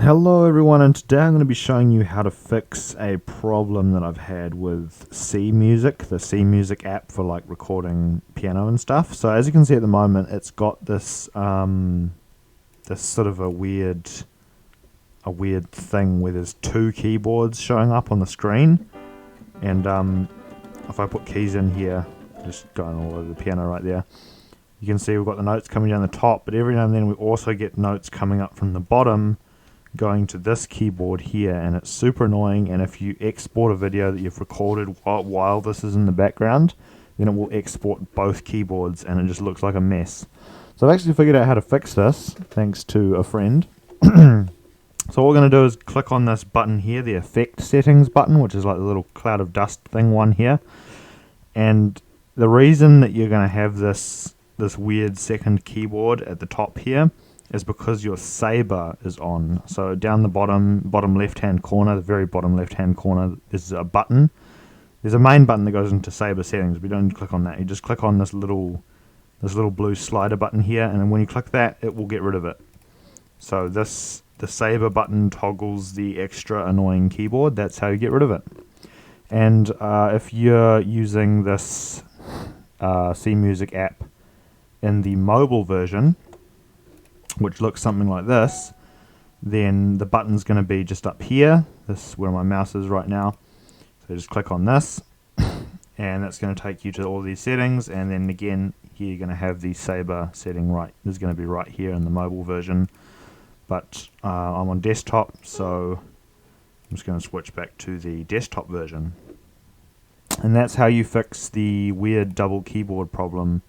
Hello everyone, and today I'm going to be showing you how to fix a problem that I've had with C Music, the C Music app for like recording piano and stuff. So as you can see at the moment, it's got this this sort of a weird thing where there's two keyboards showing up on the screen, and if I put keys in here, just going all over the piano right there, you can see we've got the notes coming down the top, but every now and then we also get notes coming up from the bottom going to this keyboard here, and it's super annoying. And if you export a video that you've recorded while this is in the background, then it will export both keyboards and it just looks like a mess. So I've actually figured out how to fix this thanks to a friend. So what we're going to do is click on this button here, the effect settings button, which is like the little cloud of dust thing one here. And the reason that you're going to have this weird second keyboard at the top here is because your saber is on. So down the bottom left hand corner, the very bottom left hand corner, is a button. There's a main button that goes into saber settings. We don't need to click on that. You just click on this little blue slider button here, and then when you click that, it will get rid of it. So the saber button toggles the extra annoying keyboard. That's how you get rid of it. And if you're using this C Music app in the mobile version, which looks something like this, then the button's going to be just up here. This is where my mouse is right now. So just click on this, and that's going to take you to all these settings, and then again here you're going to have the saber setting right. This is going to be right here in the mobile version, but I'm on desktop, so I'm just going to switch back to the desktop version. And that's how you fix the weird double keyboard problem,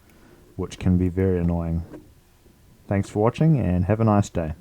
which can be very annoying. Thanks for watching, and have a nice day.